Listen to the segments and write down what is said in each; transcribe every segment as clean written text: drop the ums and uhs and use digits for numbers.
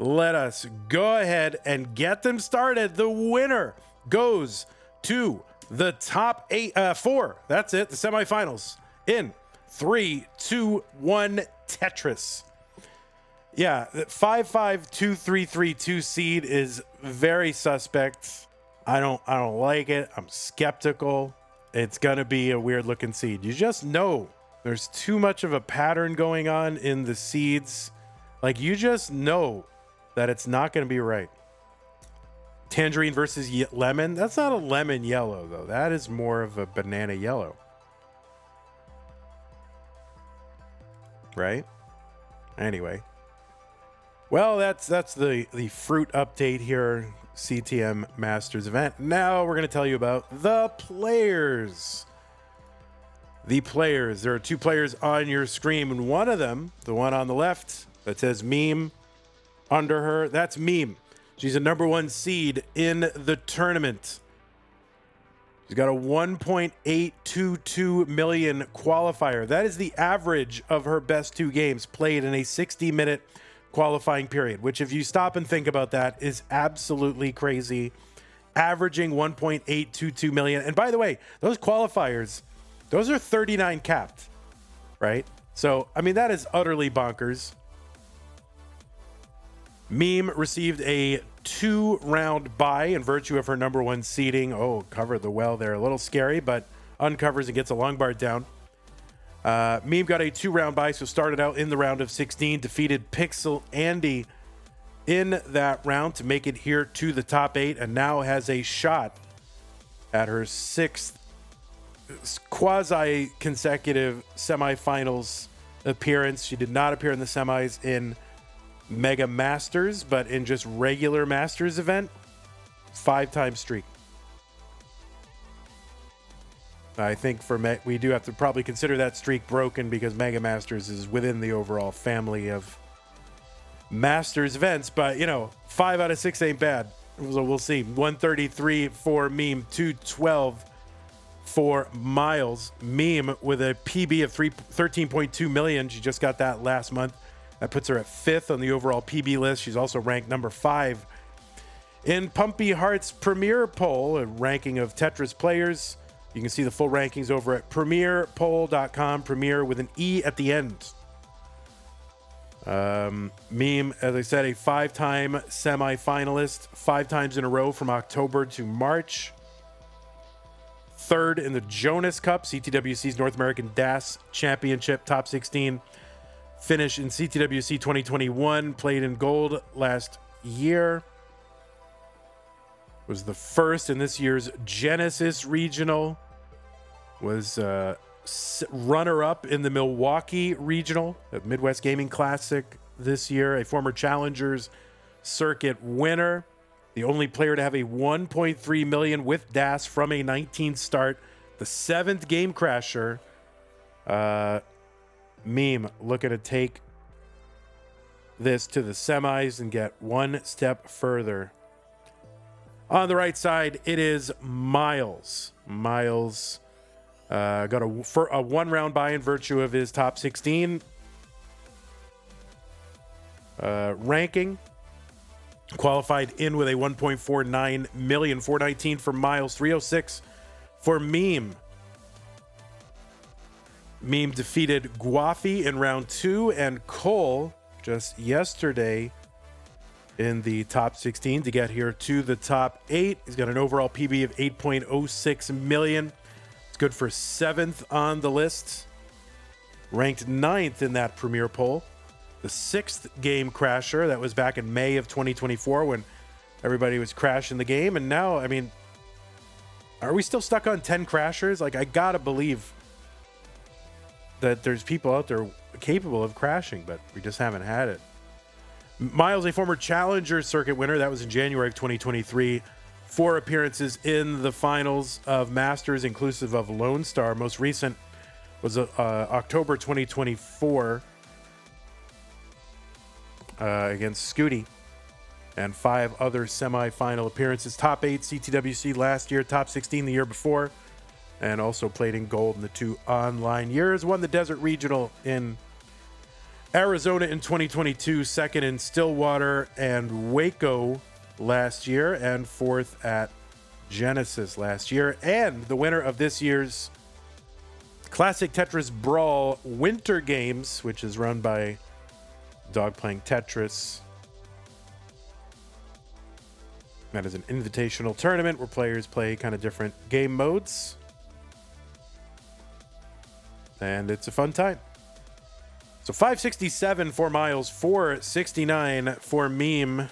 let us go ahead and get them started. The winner goes to the top four. That's it, the semifinals. In 3, 2, 1, Tetris. Yeah, 5-5-2-3-3-2 seed is very suspect. I don't like it. I'm skeptical. It's gonna be a weird looking seed. You just know there's too much of a pattern going on in the seeds. Like, you just know that it's not gonna be right. Tangerine versus lemon. That's not a lemon yellow though. That is more of a banana yellow. Right? Anyway. Well, that's the fruit update here, CTM Masters event. Now we're going to tell you about the players. The players. There are 2 players on your screen, and one of them, the one on the left that says meme under her, that's Meme. She's a number 1 seed in the tournament. She's got a 1.822 million qualifier. That is the average of her best 2 games played in a 60-minute qualifying period, which, if you stop and think about that, is absolutely crazy. Averaging 1.822 million. And by the way, those qualifiers, those are 39 capped, right? So, I mean, that is utterly bonkers. Meme received a 2-round bye in virtue of her number 1 seeding. Oh, covered the well there. A little scary, but uncovers and gets a long bar down. Meme got a 2-round bye, so started out in the round of 16, defeated Pixel Andy in that round to make it here to the top 8, and now has a shot at her 6th quasi-consecutive semifinals appearance. She did not appear in the semis in Mega Masters, but in just regular Masters event, 5-time streak. I think we do have to probably consider that streak broken because Mega Masters is within the overall family of Masters events. But, 5 out of 6 ain't bad. So we'll see. 133 for Meme, 212 for Myles. Meme with a PB of 13.2 million. She just got that last month. That puts her at 5th on the overall PB list. She's also ranked number 5 in Pumpy Heart's Premier Poll, a ranking of Tetris players. You can see the full rankings over at premierpoll.com, Premier with an E at the end. Meme, as I said, a 5-time semifinalist, 5 times in a row from October to March. 3rd in the Jonas Cup, CTWC's North American DAS Championship, top 16 finish in CTWC 2021, played in gold last year. Was the first in this year's Genesis Regional. Was runner-up in the Milwaukee Regional, the Midwest Gaming Classic this year. A former Challengers Circuit winner. The only player to have a 1.3 million with DAS from a 19th start. The 7th game crasher. Meme looking to take this to the semis and get one step further. On the right side, it is Myles. Myles got a 1-round bye in virtue of his top 16 ranking. Qualified in with a 1.49 million, 419 for Myles, 306 for Meme. Meme defeated Guafi in round 2 and Cole just yesterday in the top 16 to get here to the top 8. He's got an overall PB of 8.06 million. It's good for 7th on the list. Ranked 9th in that Premier poll. The 6th game crasher. That was back in May of 2024 when everybody was crashing the game. And now, I mean, are we still stuck on 10 crashers? Like, I gotta believe that there's people out there capable of crashing, but we just haven't had it. Myles, a former Challenger Circuit winner. That was in January of 2023. 4 appearances in the finals of Masters, inclusive of Lone Star. Most recent was October 2024 against Scooty. And 5 other semifinal appearances. Top 8 CTWC last year, top 16 the year before. And also played in gold in the 2 online years. Won the Desert Regional in Arizona in 2022, second in Stillwater and Waco last year, and fourth at Genesis last year. And the winner of this year's Classic Tetris Brawl Winter Games, which is run by Dog Playing Tetris. That is an invitational tournament where players play kind of different game modes. And it's a fun time. So 567 for Myles, 469 for Meme.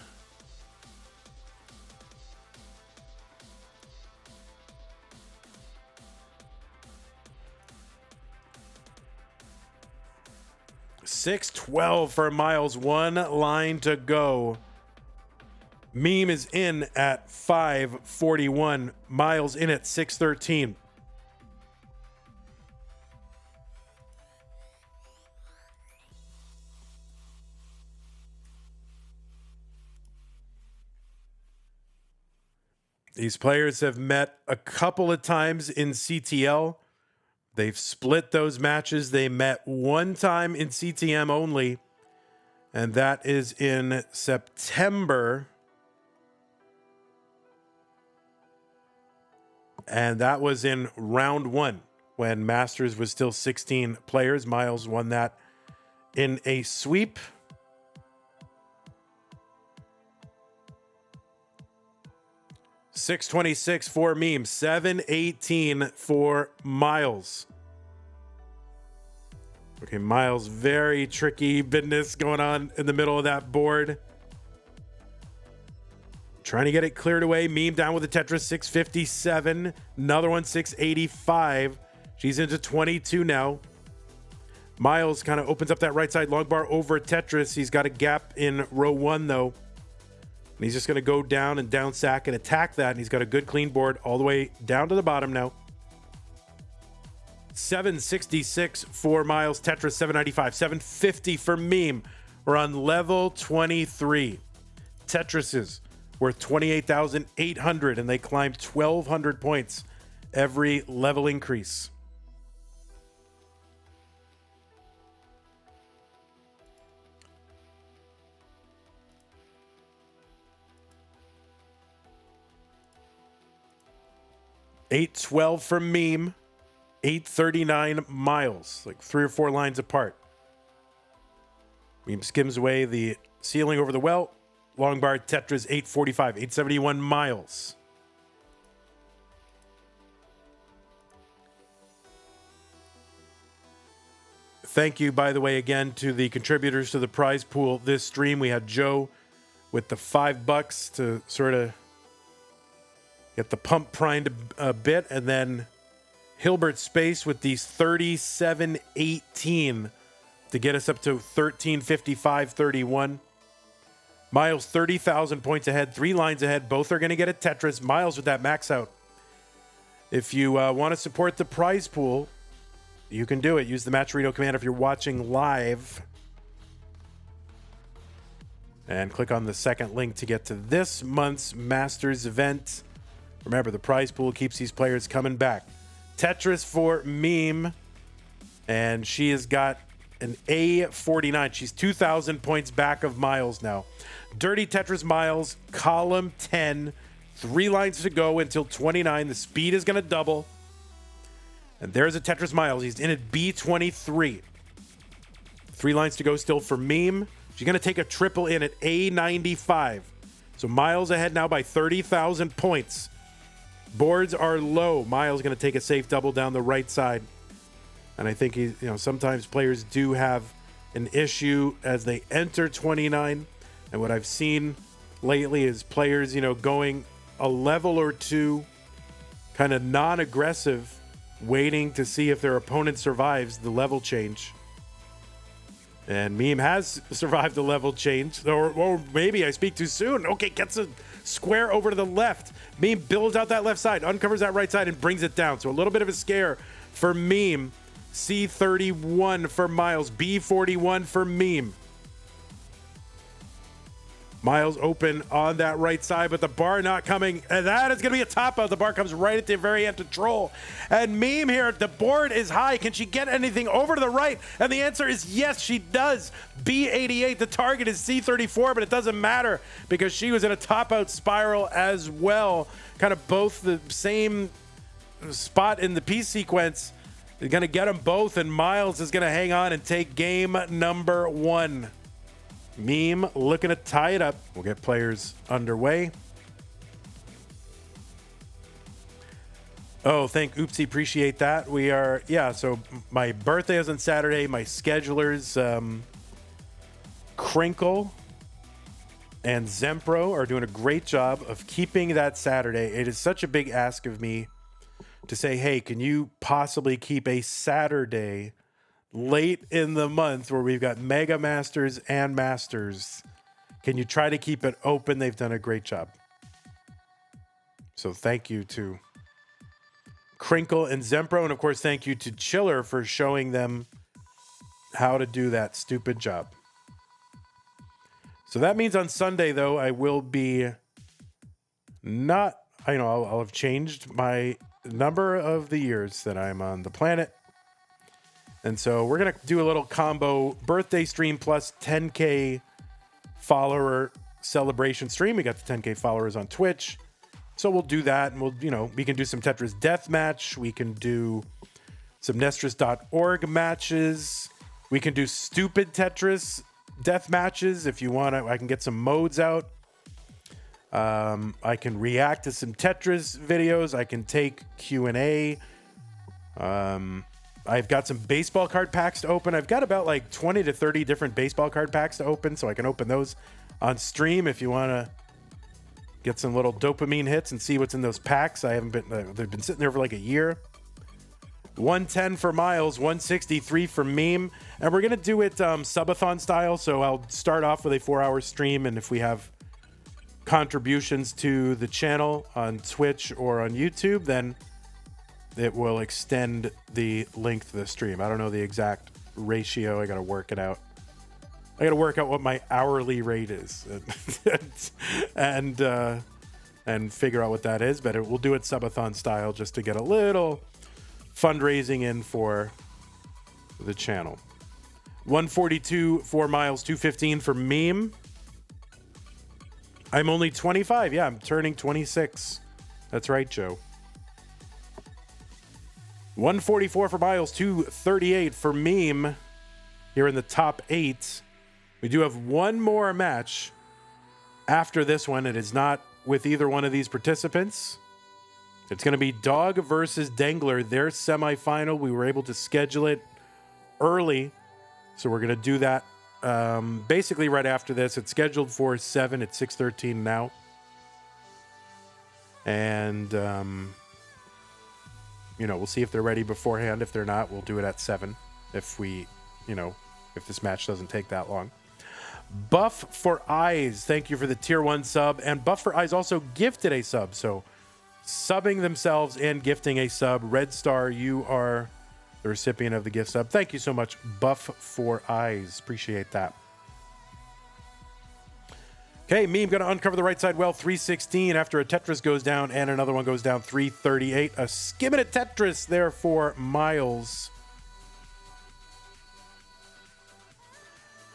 $612 for Myles, one line to go. Meme is in at 541. Myles in at 613. These players have met a couple of times in CTL. They've split those matches. They met one time in CTM only, and that is in September. And that was in round one when Masters was still 16 players. Myles won that in a sweep. $626 for Meme, $718 for Myles. Okay, Myles, very tricky business going on in the middle of that board. Trying to get it cleared away. Meme down with the Tetris, 657. Another one, 685. She's into 22 now. Myles kind of opens up that right side long bar over Tetris. He's got a gap in row one, though. And he's just going to go down and down sack and attack that. And he's got a good clean board all the way down to the bottom now. 766 for Myles. Tetris, 795. 750 for Meme. We're on level 23. Tetris's worth 28,800, and they climbed 1,200 points every level increase. $812 for Meme, $839 Myles, like 3 or 4 lines apart. Meme skims away the ceiling over the well. Long bar Tetris, 845, 871 Myles. Thank you, by the way, again to the contributors to the prize pool this stream. We had Joe with the $5 to sort of get the pump primed a bit, and then Hilbert Space with these 37.18 to get us up to 13.55.31. Myles 30,000 points ahead, 3 lines ahead. Both are going to get a Tetris. Myles with that max out. If you want to support the prize pool, you can do it. Use the Matcherino command if you're watching live. And click on the second link to get to this month's Masters event. Remember, the prize pool keeps these players coming back. Tetris for Meme. And she has got an A49. She's 2,000 points back of Myles now. Dirty Tetris Myles, column 10. 3 lines to go until 29. The speed is going to double. And there's a Tetris Myles. He's in at B23. 3 lines to go still for Meme. She's going to take a triple in at A95. So Myles ahead now by 30,000 points. Boards are low. Myles going to take a safe double down the right side. And I think sometimes players do have an issue as they enter 29. And what I've seen lately is players, going a level or two kind of non-aggressive, waiting to see if their opponent survives the level change. And Meme has survived the level change. Or maybe I speak too soon. Okay, gets a square over to the left. Meme builds out that left side, uncovers that right side, and brings it down. So a little bit of a scare for Meme. C31 for Myles. B41 for Meme. Myles open on that right side, but the bar not coming. And that is going to be a top out. The bar comes right at the very end to Troll. And Meme here, the board is high. Can she get anything over to the right? And the answer is yes, she does. B88, the target is C34, but it doesn't matter because she was in a top out spiral as well. Kind of both the same spot in the piece sequence. They're going to get them both, and Myles is going to hang on and take game number 1. Meme looking to tie it up. We'll get players underway. Oh, Oopsie, appreciate that. We are, yeah, so my birthday is on Saturday. My schedulers, Crinkle and Zempro are doing a great job of keeping that Saturday. It is such a big ask of me to say, hey, can you possibly keep a Saturday late in the month where we've got Mega Masters and Masters? Can you try to keep it open? They've done a great job. So thank you to Crinkle and Zempro. And of course, thank you to Chiller for showing them how to do that stupid job. So that means on Sunday, though, I will be not, I'll have changed my number of the years that I'm on the planet. And so we're going to do a little combo birthday stream plus 10K follower celebration stream. We got the 10K followers on Twitch. So we'll do that. And we can do some Tetris Deathmatch. We can do some Nestris.org matches. We can do stupid Tetris death matches if you want to. I can get some modes out. I can react to some Tetris videos. I can take Q&A. I've got some baseball card packs to open. I've got about like 20 to 30 different baseball card packs to open, so I can open those on stream if you want to get some little dopamine hits and see what's in those packs. They've been sitting there for like a year. 110 for Myles, 163 for Meme, and we're gonna do it subathon style. So I'll start off with a 4-hour stream, and if we have contributions to the channel on Twitch or on YouTube, then it will extend the length of the stream. I don't know the exact ratio. I got to work it out. I got to work out what my hourly rate is and figure out what that is. But we'll do it subathon style just to get a little fundraising in for the channel. 142 for Myles, 215 for Meme. I'm only 25. Yeah, I'm turning 26. That's right, Joe. 144 for Myles, 238 for Meme here in the top 8. We do have one more match after this one. It is not with either one of these participants. It's going to be Dog versus Dangler, their semifinal. We were able to schedule it early, so we're going to do that basically right after this. It's scheduled for 7 at 6:13 now. And we'll see if they're ready beforehand. If they're not, we'll do it at 7 if this match doesn't take that long. Buff for Eyes, thank you for the tier 1 sub. And Buff for Eyes also gifted a sub. So subbing themselves and gifting a sub. Red Star, you are the recipient of the gift sub. Thank you so much, Buff for Eyes. Appreciate that. Okay, Meme going to uncover the right side well, 316 after a Tetris goes down and another one goes down, 338. A skimming at Tetris there for Myles.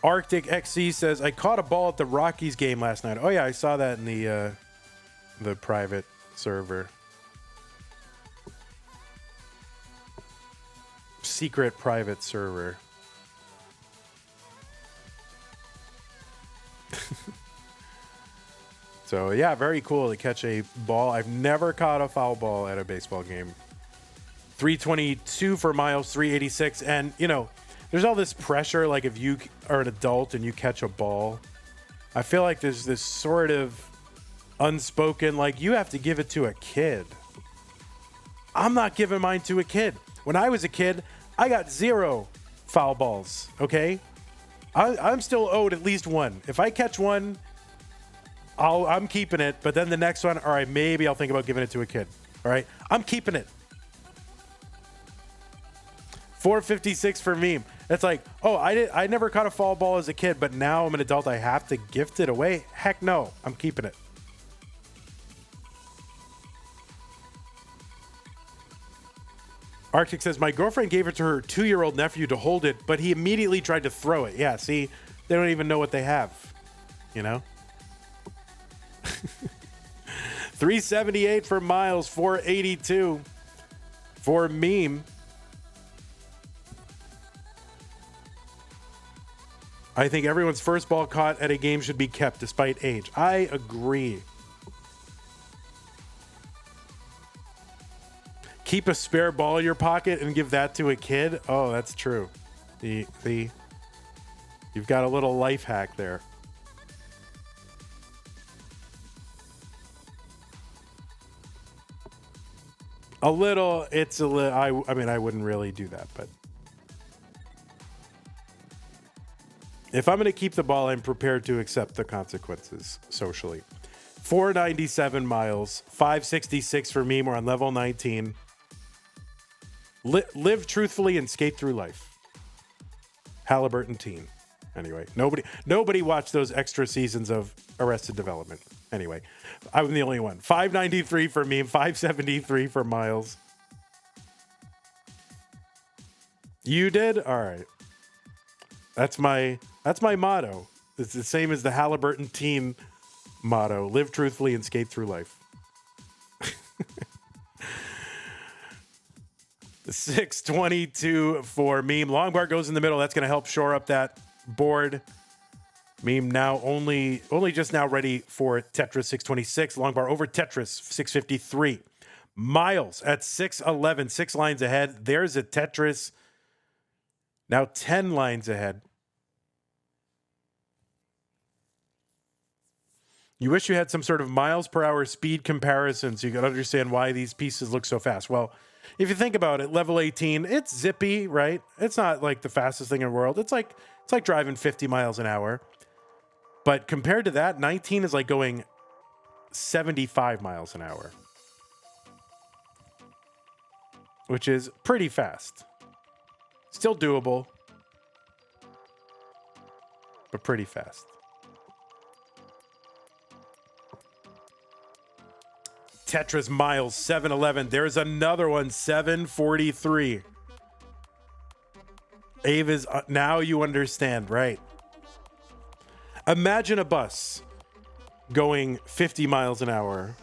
Arctic XC says, I caught a ball at the Rockies game last night. Oh yeah, I saw that in the private server. Secret private server. So, yeah, very cool to catch a ball. I've never caught a foul ball at a baseball game. 322 for Myles, 386. And, there's all this pressure, like if you are an adult and you catch a ball. I feel like there's this sort of unspoken, like, you have to give it to a kid. I'm not giving mine to a kid. When I was a kid, I got 0 foul balls, okay? I'm still owed at least one. If I catch one, I'm keeping it, but then the next one, all right, maybe I'll think about giving it to a kid. All right, I'm keeping it. 456 for Meme. It's like, oh, I never caught a foul ball as a kid, but now I'm an adult. I have to gift it away. Heck no, I'm keeping it. Arctic says, my girlfriend gave it to her 2-year-old nephew to hold it, but he immediately tried to throw it. Yeah, see, they don't even know what they have, you know? 378 for Myles, 482 for Meme. I think everyone's first ball caught at a game should be kept despite age. I agree. Keep a spare ball in your pocket and give that to a kid. Oh, that's true. You've got a little life hack there. I mean, I wouldn't really do that, but if I'm going to keep the ball, I'm prepared to accept the consequences socially. 497 Myles, 566 for me. We're on level 19. Live truthfully and skate through life. Halliburton teen. Anyway, nobody watched those extra seasons of Arrested Development. Anyway, I'm the only one. 593 for me, 573 for Myles. You did? All right. That's my motto. It's the same as the Halliburton teen motto. Live truthfully and skate through life. 622 for Meme. Long bar goes in the middle. That's going to help shore up that board. Meme now only just now ready for Tetris 626. Long bar over Tetris 653. Myles at 611, 6 lines ahead. There's a Tetris now 10 lines ahead. You wish you had some sort of miles per hour speed comparison so you could understand why these pieces look so fast. Well, if you think about it, level 18, it's zippy, right? It's not like the fastest thing in the world. It's like driving 50 miles an hour. But compared to that, 19 is like going 75 miles an hour, which is pretty fast. Still doable, but pretty fast. Tetris Myles, 711. There's another one, 743. Ava's, now you understand, right? Imagine a bus going 50 miles an hour.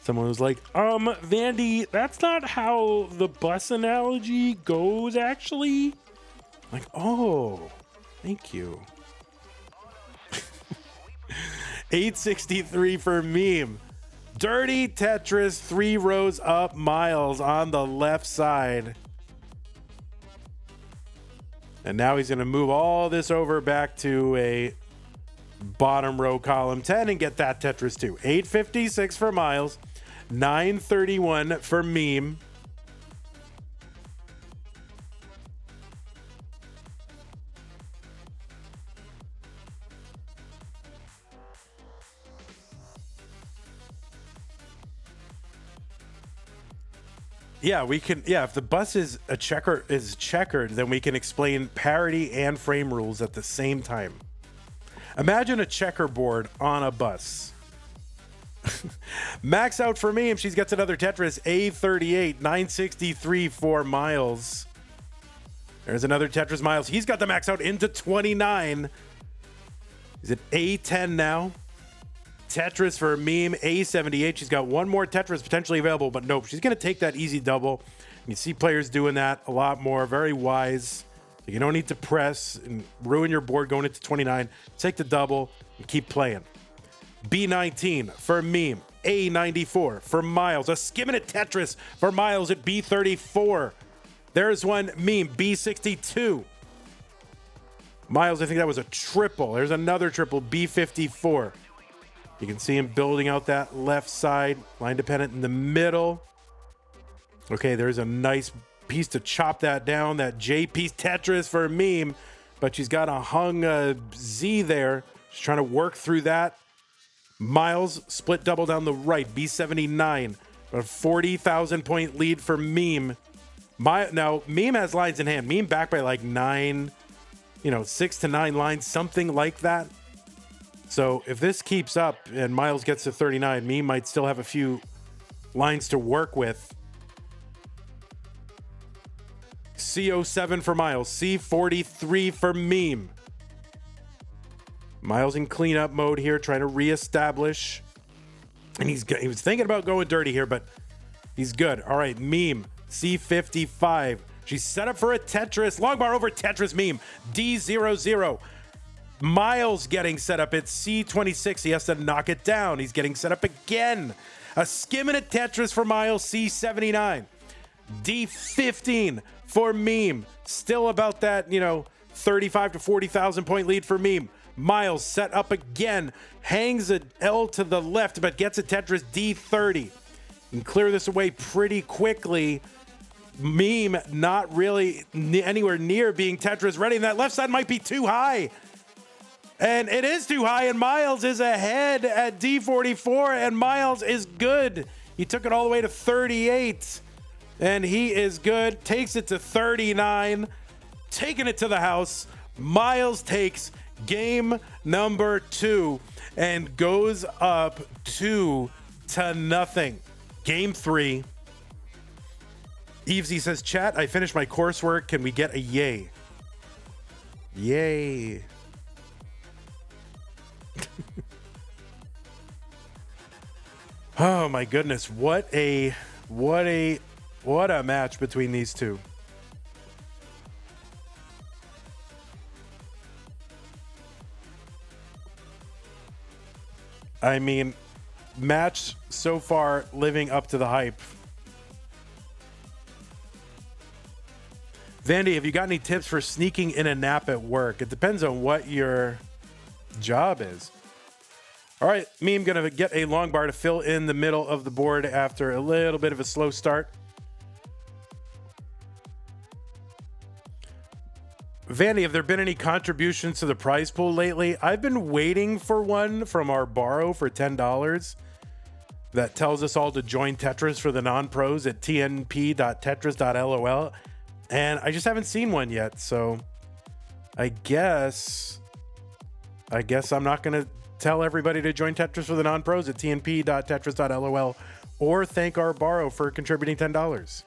Someone was like, Vandy, that's not how the bus analogy goes, actually. Like, oh, thank you. 863 for Meme. Dirty Tetris, 3 rows up, Myles on the left side. And now he's going to move all this over back to a bottom row column 10 and get that Tetris too. 856 for Myles. 931 for Meme. Yeah, we can. Yeah, if the bus is checkered, then we can explain parity and frame rules at the same time. Imagine a checkerboard on a bus. Max out for me, and she gets another Tetris. A38, 963 for Myles. There's another Tetris Myles. He's got the max out into 29. Is it A10 now? Tetris for Meme, A78. She's got one more Tetris potentially available, but nope. She's going to take that easy double. You see players doing that a lot more. Very wise. You don't need to press and ruin your board going into 29. Take the double and keep playing. B19 for Meme, A94 for Myles. A skimming Tetris for Myles at B34. There's one Meme, B62. Myles, I think that was a triple. There's another triple, B54. You can see him building out that left side, line dependent in the middle. Okay, there's a nice piece to chop that down, that J piece Tetris for Meme, but she's got a hung Z there. She's trying to work through that. Myles split double down the right, B79. A 40,000 point lead for Meme. Now, Meme has lines in hand. Meme back by like 9, 6 to 9 lines, something like that. So if this keeps up and Myles gets to 39, Meme might still have a few lines to work with. C07 for Myles, C43 for Meme. Myles in cleanup mode here, trying to reestablish. And he was thinking about going dirty here, but he's good. All right, Meme, C55. She's set up for a Tetris. Long bar over Tetris Meme, D00. Myles getting set up. It's C26. He has to knock it down. He's getting set up again. A skim and a Tetris for Myles, C79. D15 for Meme. Still about that, 35 to 40,000 point lead for Meme. Myles set up again. Hangs an L to the left, but gets a Tetris, D30. And clear this away pretty quickly. Meme not really anywhere near being Tetris ready. And that left side might be too high. And it is too high, and Myles is ahead at D44, and Myles is good. He took it all the way to 38, and he is good. Takes it to 39, taking it to the house. Myles takes game number 2 and goes up 2-0. Game 3. Evesy says, chat, I finished my coursework. Can we get a yay? Yay. Oh my goodness, what a match between these two. I mean, match so far living up to the hype. Vandy, have you got any tips for sneaking in a nap at work? It depends on what your job is. All right, Meme going to get a long bar to fill in the middle of the board after a little bit of a slow start. Vandy, have there been any contributions to the prize pool lately? I've been waiting for one from our borrow for $10 that tells us all to join Tetris for the non-pros at tnp.tetris.lol. And I just haven't seen one yet, so I guess I'm not going to tell everybody to join Tetris for the non-pros at tnp.tetris.lol or thank our borrow for contributing $10.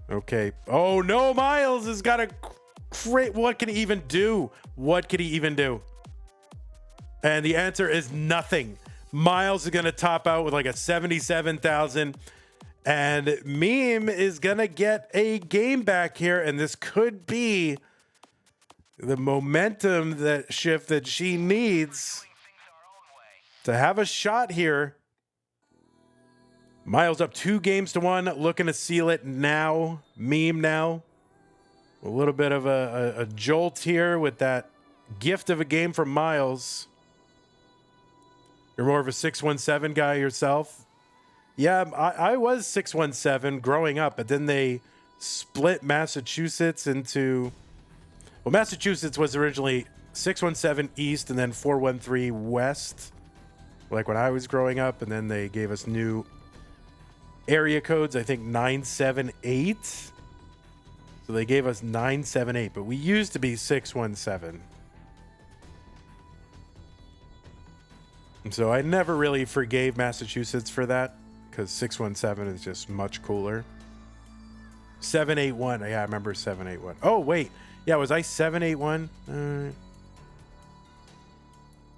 Okay. Oh no, Myles has got a great. What can he even do? What could he even do? And the answer is nothing. Myles is going to top out with like a 77,000. And Meme is going to get a game back here. And this could be the momentum shift that she needs to have a shot here. Myles up 2-1, looking to seal it now. Meme now. A little bit of a jolt here with that gift of a game from Myles. You're more of a 617 guy yourself. Yeah, I was 617 growing up, but then they split Massachusetts into... Well, Massachusetts was originally 617 East and then 413 West, like when I was growing up, and then they gave us new area codes, I think 978. So they gave us 978, but we used to be 617. And so I never really forgave Massachusetts for that because 617 is just much cooler. 781. Yeah, I remember 781. Oh, wait. Yeah, was I 781?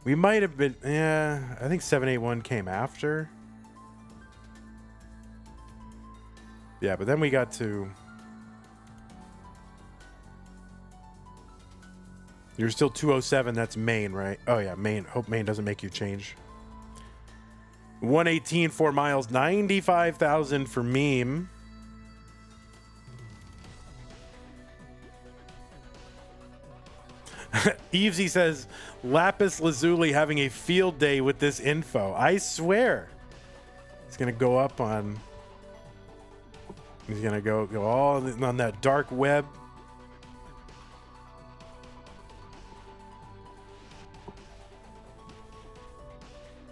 We might have been. Yeah, I think 781 came after. Yeah, but then we got to... You're still 207. That's Maine, right? Oh, yeah, Maine. Hope Maine doesn't make you change. 118 for Myles. 95,000 for Meme. Evesy says, Lapis Lazuli having a field day with this info. I swear. It's going to go up on... He's going to go all on that dark web.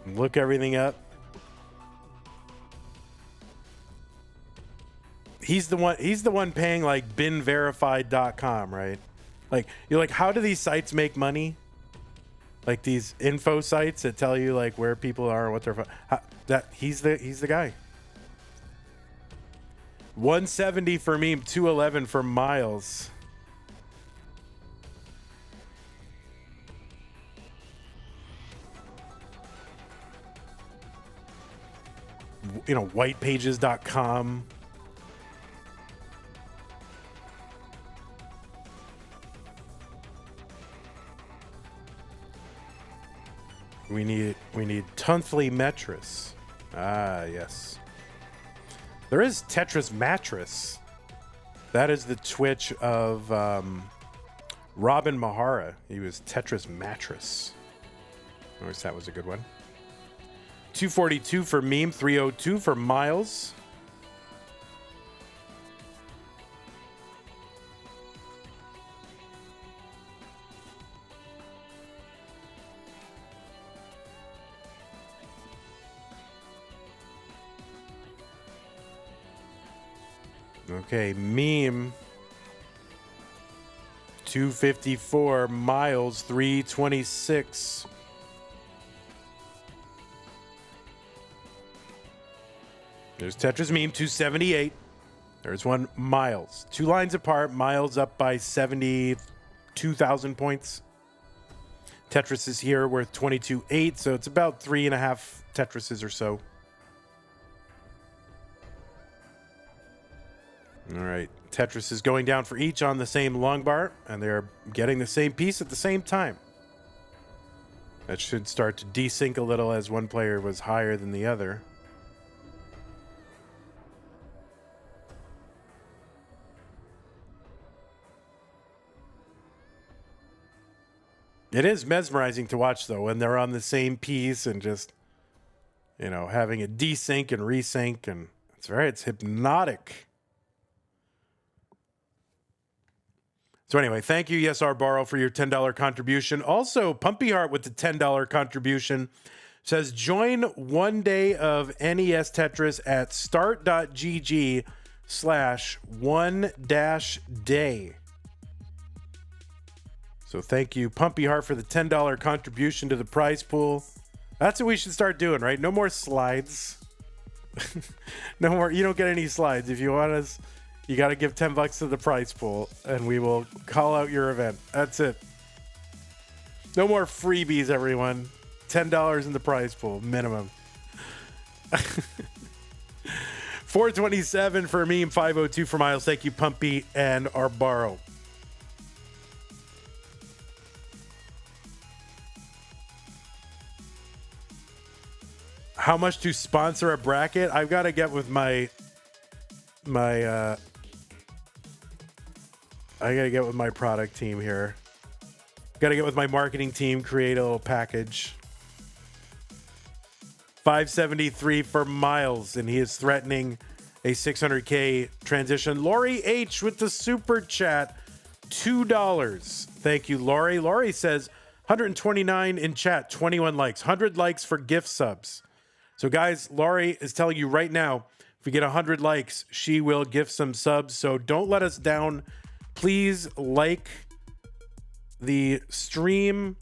Look everything up. He's the one paying like binverified.com, right? Like, you're like, how do these sites make money? Like these info sites that tell you like where people are, what they're he's the guy. 170 for meme, 211 for Myles. You know, whitepages.com. We need Monthly Tetris. Ah, yes. There is Tetris Mattress. That is the Twitch of Robin Mahara. He was Tetris Mattress. I wish that was a good one. 242 for meme, 302 for Myles. Okay, meme 254, Myles 326. There's Tetris meme 278. There's one Myles. 2 lines apart, Myles up by 72,000 points. Tetris is here worth 22.8, so it's about 3.5 Tetrises or so. All right, Tetris is going down for each on the same long bar, and they're getting the same piece at the same time. That should start to desync a little as one player was higher than the other. It is mesmerizing to watch, though, when they're on the same piece and just, you know, having a desync and resync, and it's hypnotic. So anyway, thank you, Yes R Borrow, for your $10 contribution. Also, Pumpy Heart with the $10 contribution says, join one day of NES Tetris at start.gg/1-day. So thank you, Pumpy Heart, for the $10 contribution to the prize pool. That's what we should start doing, right? No more slides. No more. You don't get any slides. If you want us, you got to give $10 to the prize pool, and we will call out your event. That's it. No more freebies, everyone. $10 in the prize pool, minimum. 427 for meme, 502 for Myles. Thank you, Pumpy and Arbaro. How much to sponsor a bracket? I've got to get with my I gotta get with my product team here. Gotta get with my marketing team, create a little package. 573 for Myles, and he is threatening a 600K transition. Lori H with the super chat, $2. Thank you, Lori. Lori says 129 in chat, 21 likes, 100 likes for gift subs. So guys, Lori is telling you right now, if we get 100 likes, she will gift some subs. So don't let us down. Please like the stream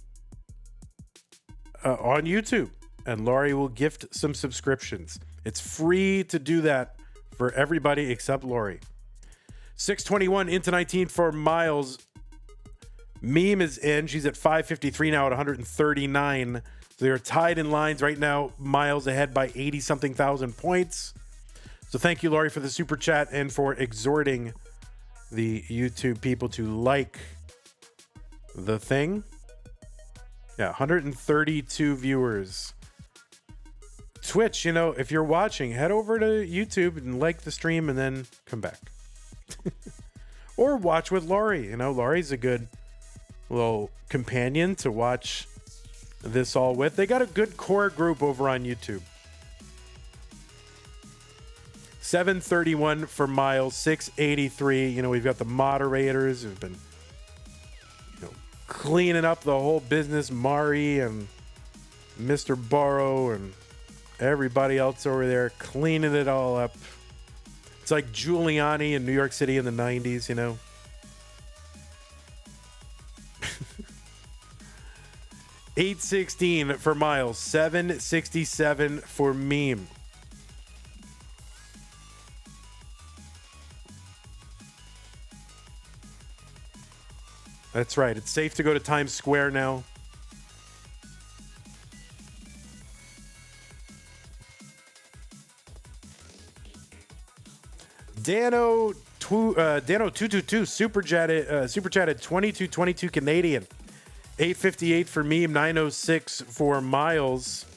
on YouTube, and Laurie will gift some subscriptions. It's free to do that for everybody except Laurie. 621 into 19 for Myles. Meme is in. She's at 553 now at 139. So they're tied in lines right now. Myles ahead by 80-something thousand points. So thank you, Laurie, for the super chat and for exhorting the YouTube people to like the thing. Yeah, 132 viewers. Twitch, you know, if you're watching, head over to YouTube and like the stream and then come back. Or watch with Laurie. You know, Laurie's a good little companion to watch this all with. They got a good core group over on YouTube. 731 for Myles, 683. You know, we've got the moderators who've been, you know, cleaning up the whole business. Mari and Mr. Borrow and everybody else over there cleaning it all up. It's like Giuliani in New York City in the 90s, you know? $8.16 for Myles. $7.67 for Meme. That's right. It's safe to go to Times Square now. Dano222 super chatted 2222 Canadian. 858 for Meme, 906 for Myles.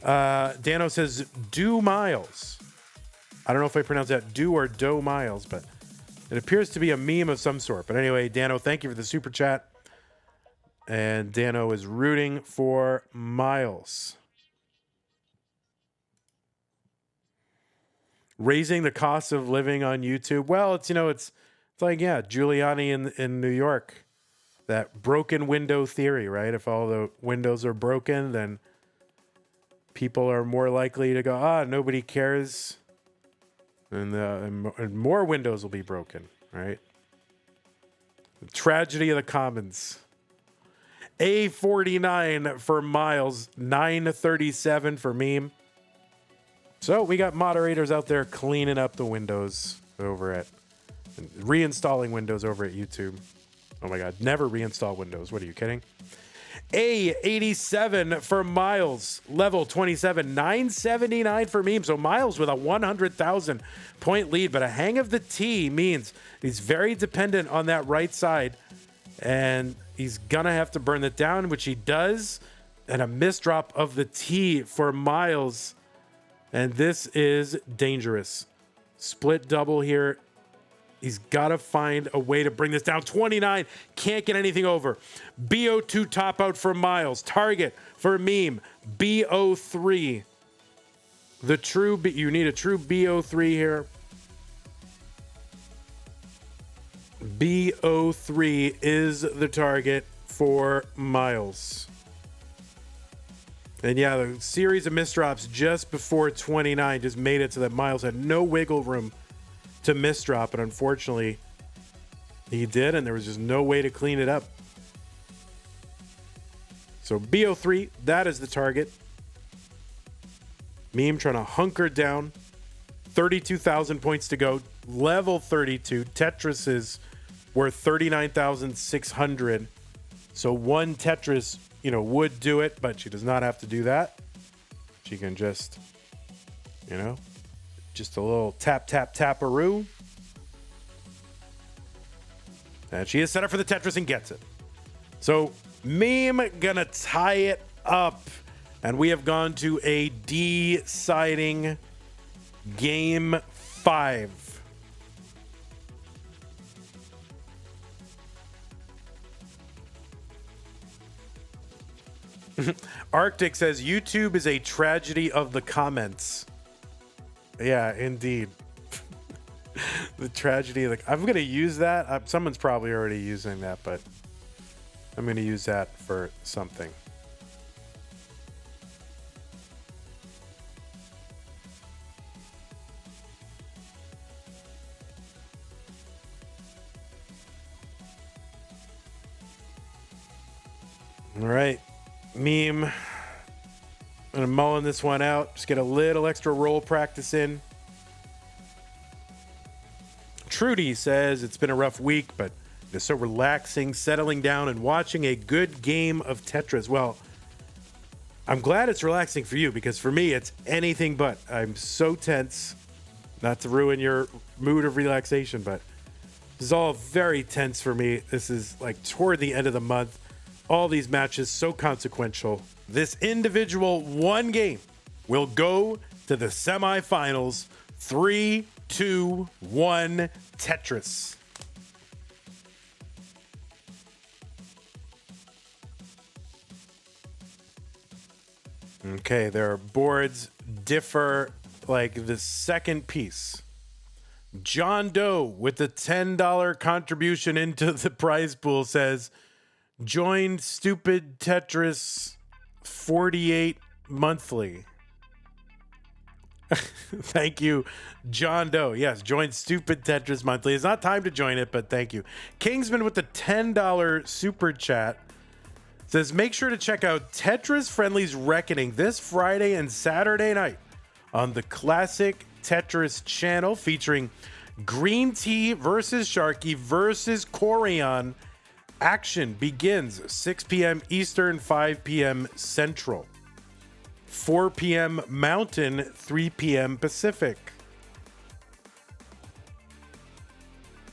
Dano says do Myles. I don't know if I pronounce that do or do Myles, but it appears to be a meme of some sort. But anyway, Dano, thank you for the super chat. And Dano is rooting for Myles. Raising the cost of living on YouTube. Well, it's like, yeah, Giuliani in New York. That broken window theory, right? If all the windows are broken, then people are more likely to go, nobody cares. And more windows will be broken, right? The tragedy of the commons. A49 for Myles, 937 for Meme. So we got moderators out there cleaning up the windows over at, reinstalling windows over at YouTube. Oh my God, never reinstall Windows. What are you kidding? A87 for Myles, level 27, 979 for Meme. So Myles with a 100,000 point lead, but a hang of the T means he's very dependent on that right side, and he's gonna have to burn it down, which he does, and a misdrop of the T for Myles. And this is dangerous. Split double here. He's got to find a way to bring this down. 29, can't get anything over. BO2 top out for Myles. Target for Meme. BO3. You need a true BO3 here. BO3 is the target for Myles. And yeah, the series of misdrops just before 29 just made it so that Myles had no wiggle room to misdrop, and unfortunately he did, and there was just no way to clean it up. So BO3, that is the target. Meme trying to hunker down. 32,000 points to go. Level 32. Tetris is worth 39,600. So one Tetris, would do it, but she does not have to do that. She can just, just a little tap, tap, tap-a-roo. And she is set up for the Tetris and gets it. So Meme gonna tie it up. And we have gone to a deciding game 5. Arctic says YouTube is a tragedy of the comments. Yeah, indeed. The tragedy of the... I'm going to use that. Someone's probably already using that, but I'm going to use that for something. All right. Meme. I'm going to mulling this one out. Just get a little extra roll practice in. Trudy says it's been a rough week, but it's so relaxing, settling down and watching a good game of Tetris. Well, I'm glad it's relaxing for you, because for me, it's anything but. I'm so tense. Not to ruin your mood of relaxation, but this is all very tense for me. This is like toward the end of the month. All these matches so consequential. This individual one game will go to the semifinals. 3, 2, 1, Tetris. Okay, their boards differ like the second piece. John Doe with the $10 contribution into the prize pool says, joined stupid Tetris 48 monthly. Thank you, John Doe. Yes, join Stupid Tetris Monthly. It's not time to join it, but thank you. Kingsman with the $10 super chat says, make sure to check out Tetris Friendly's Reckoning this Friday and Saturday night on the Classic Tetris channel, featuring Green Tea versus Sharky versus Corian. Action begins 6 p.m. Eastern, 5 p.m. Central. 4 p.m. Mountain, 3 p.m. Pacific.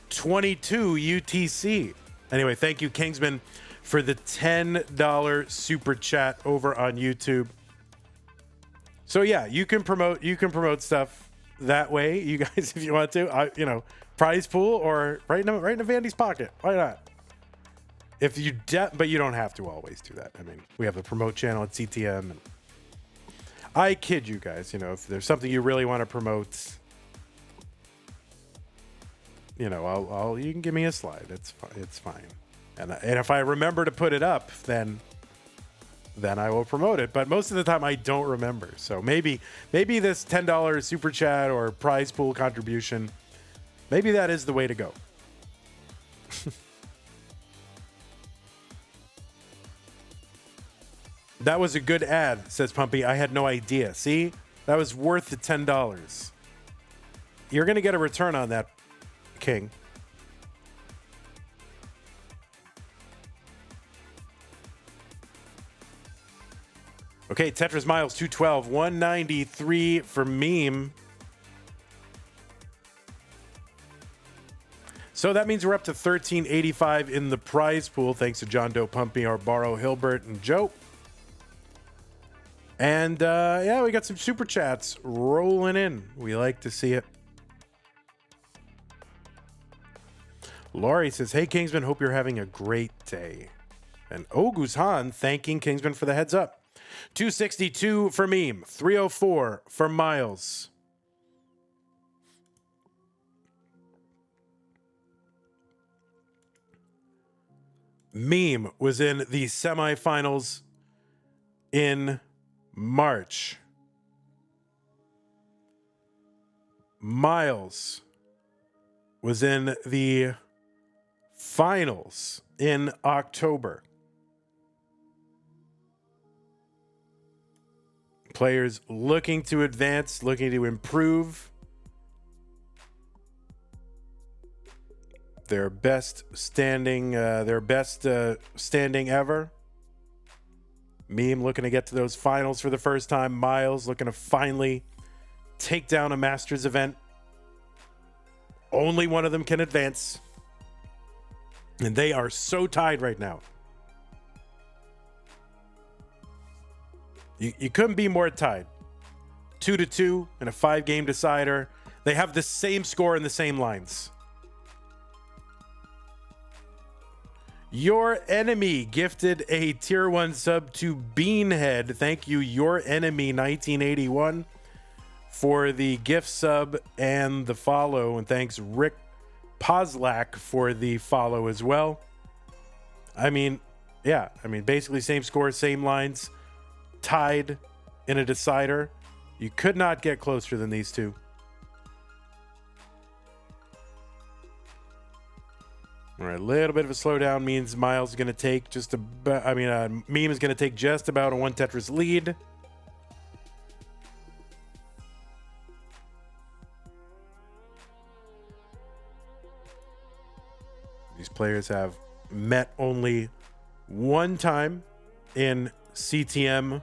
22 UTC. Anyway, thank you, Kingsman, for the $10 super chat over on YouTube. So yeah, you can promote stuff that way, you guys, if you want to. Prize pool or right in a Vandy's pocket. Why not? If you but you don't have to always do that. I mean, we have the promote channel at CTM, and I kid you guys. If there's something you really want to promote, you can give me a slide. It's fine. And if I remember to put it up, then I will promote it. But most of the time I don't remember. So maybe this $10 super chat or prize pool contribution, maybe that is the way to go. That was a good ad, says Pumpy. I had no idea. See? That was worth the $10. You're going to get a return on that, King. Okay, Tetris Myles 212, 193 for meme. So that means we're up to 1385 in the prize pool, thanks to John Doe, Pumpy, Arbaro, Hilbert, and Joe. And we got some super chats rolling in. We like to see it. Laurie says, hey, Kingsman, hope you're having a great day. And Oguzhan thanking Kingsman for the heads up. 262 for meme. 304 for Myles. Meme was in the semifinals in March. Myles was in the finals in October. Players looking to advance, looking to improve their best standing ever. Meme looking to get to those finals for the first time. Myles looking to finally take down a Masters event. Only one of them can advance. And they are so tied right now. You couldn't be more tied. 2-2 in a 5-game decider. They have the same score and the same lines. Your Enemy gifted a tier 1 sub to Beanhead. Thank you, Your Enemy 1981, for the gift sub and the follow. And thanks, Rick Pozlak, for the follow as well. Basically same score, same lines, tied in a decider. You could not get closer than these two. All right, a little bit of a slowdown means Myles is going to take Meme is going to take just about a 1 Tetris lead. These players have met only one time in CTM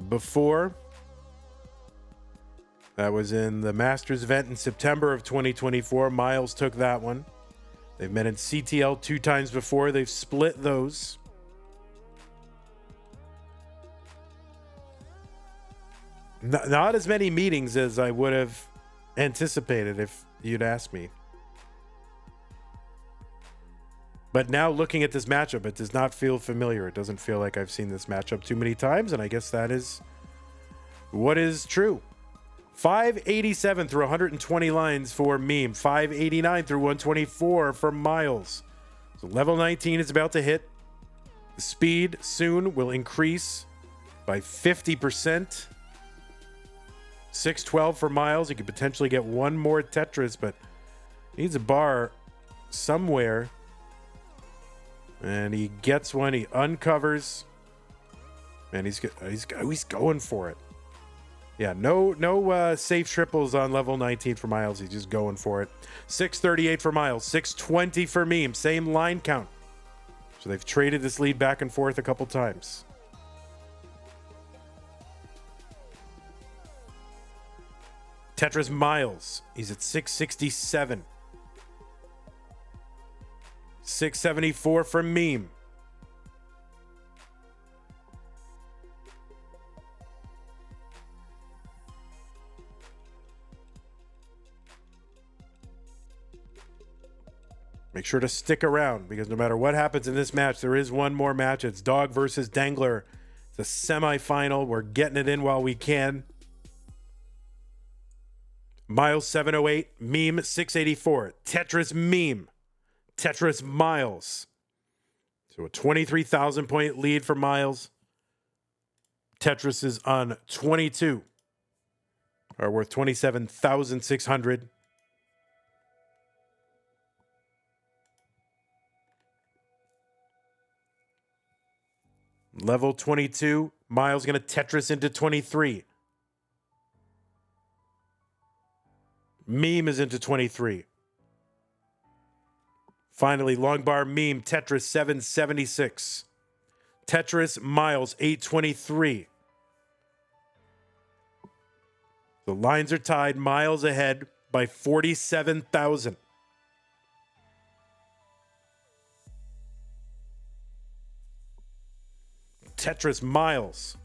before. That was in the Masters event in September of 2024. Myles took that one. They've met in CTL 2 times before. They've split those. Not as many meetings as I would have anticipated if you'd asked me. But now looking at this matchup, it does not feel familiar. It doesn't feel like I've seen this matchup too many times, and I guess that is what is true. 587 through 120 lines for Meme. 589 through 124 for Myles. So level 19 is about to hit. The speed soon will increase by 50%. 612 for Myles. He could potentially get one more Tetris, but needs a bar somewhere. And he gets one. He uncovers. And he's going for it. Yeah, no safe triples on level 19 for Myles. He's just going for it. 638 for Myles. 620 for Meme. Same line count. So they've traded this lead back and forth a couple times. Tetris Myles. He's at 667. 674 for Meme. Make sure to stick around because no matter what happens in this match, there is one more match. It's Dog versus Dangler. It's a semifinal. We're getting it in while we can. Myles 708, Meme 684. Tetris Meme. Tetris Myles. So a 23,000 point lead for Myles. Tetris is on 22. Are worth 27,600. Level 22. Myles going to Tetris into 23. Meme is into 23. Finally, long bar Meme, Tetris 776. Tetris Myles 823. The lines are tied. Myles ahead by 47,000. Tetris Myles.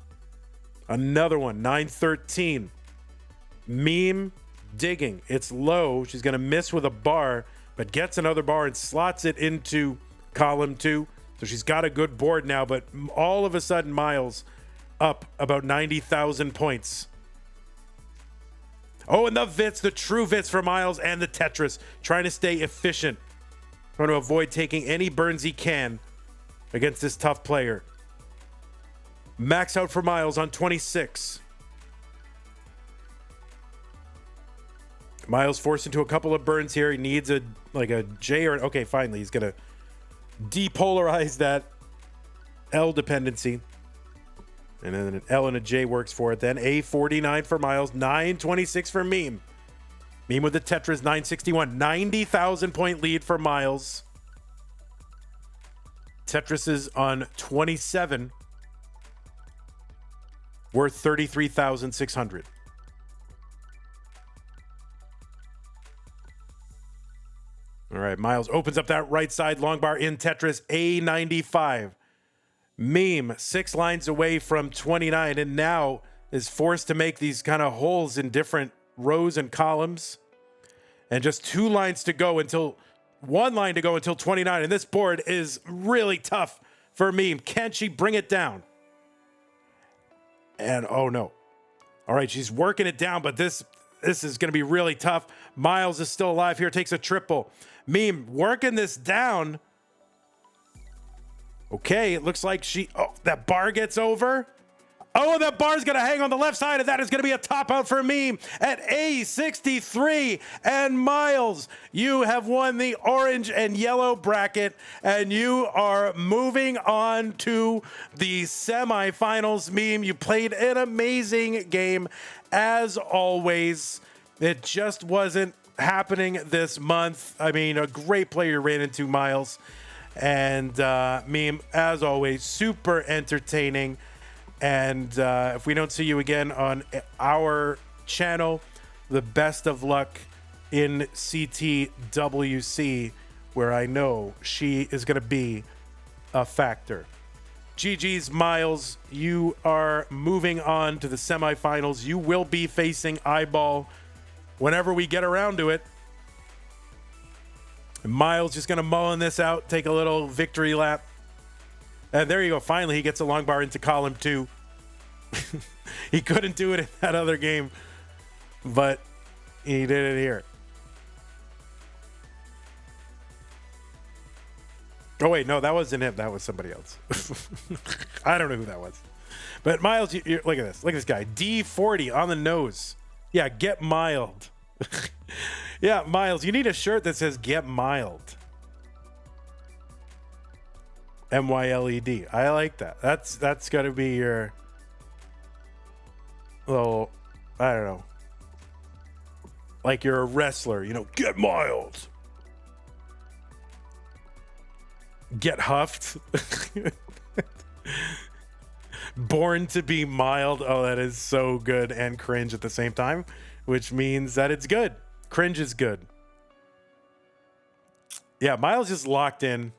Another one, 913. Meme digging. It's low. She's going to miss with a bar, but gets another bar and slots it into column 2. So she's got a good board now, but all of a sudden, Myles up about 90,000 points. Oh, and the Vits, the true Vits for Myles and the Tetris. Trying to stay efficient. Trying to avoid taking any burns he can against this tough player. Max out for Myles on 26. Myles forced into a couple of burns here. He needs a J or okay, finally he's gonna depolarize that L dependency. And then an L and a J works for it. Then A49 for Myles, 926 for Meme. Meme with the Tetris, 961. 90,000 point lead for Myles. Tetris is on 27. Worth 33,600. All right, Myles opens up that right side long bar in Tetris, A95. Meme 6 lines away from 29 and now is forced to make these kind of holes in different rows and columns. And just 2 lines to go until 1 line to go until 29. And this board is really tough for Meme. Can she bring it down? And oh no. All right, she's working it down, but this is going to be really tough. Myles is still alive here, takes a triple. Meme working this down. Okay, it looks like that bar gets over. Oh, that bar's going to hang on the left side, and that is going to be a top out for Meme at A63. And Myles, you have won the orange and yellow bracket, and you are moving on to the semifinals. Meme, you played an amazing game, as always. It just wasn't happening this month. I mean, a great player ran into Myles. And Meme, as always, super entertaining. And if we don't see you again on our channel, the best of luck in CTWC, where I know she is going to be a factor. GG's, Myles. You are moving on to the semifinals. You will be facing Eyeball whenever we get around to it. And Myles just going to mullen this out, take a little victory lap. And there you go. Finally, he gets a long bar into column 2. He couldn't do it in that other game, but he did it here. Oh, wait. No, that wasn't him. That was somebody else. I don't know who that was. But Myles, look at this. Look at this guy. D40 on the nose. Yeah, get mild. Yeah, Myles, you need a shirt that says get mild. MYLED. I like that. That's got to be your little, I don't know. Like you're a wrestler, you know, get mild. Get huffed. Born to be mild. Oh, that is so good and cringe at the same time, which means that it's good. Cringe is good. Yeah, Myles is locked in.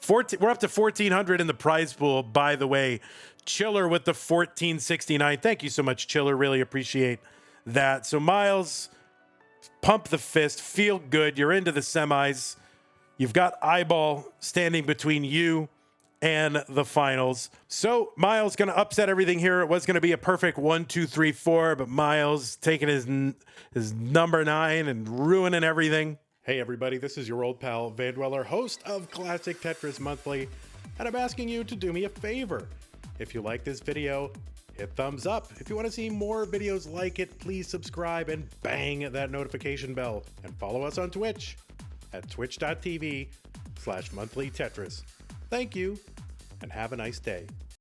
We're up to 1,400 in the prize pool, by the way. Chiller with the 1469. Thank you so much, Chiller. Really appreciate that. So, Myles, pump the fist. Feel good. You're into the semis. You've got Eyeball standing between you and the finals. So, Myles going to upset everything here. It was going to be a perfect 1, 2, 3, 4, but Myles taking his number 9 and ruining everything. Hey everybody, this is your old pal Vandweller, host of Classic Tetris Monthly, and I'm asking you to do me a favor. If you like this video, hit thumbs up. If you want to see more videos like it, please subscribe and bang that notification bell. And follow us on Twitch at twitch.tv/monthlytetris. Thank you, and have a nice day.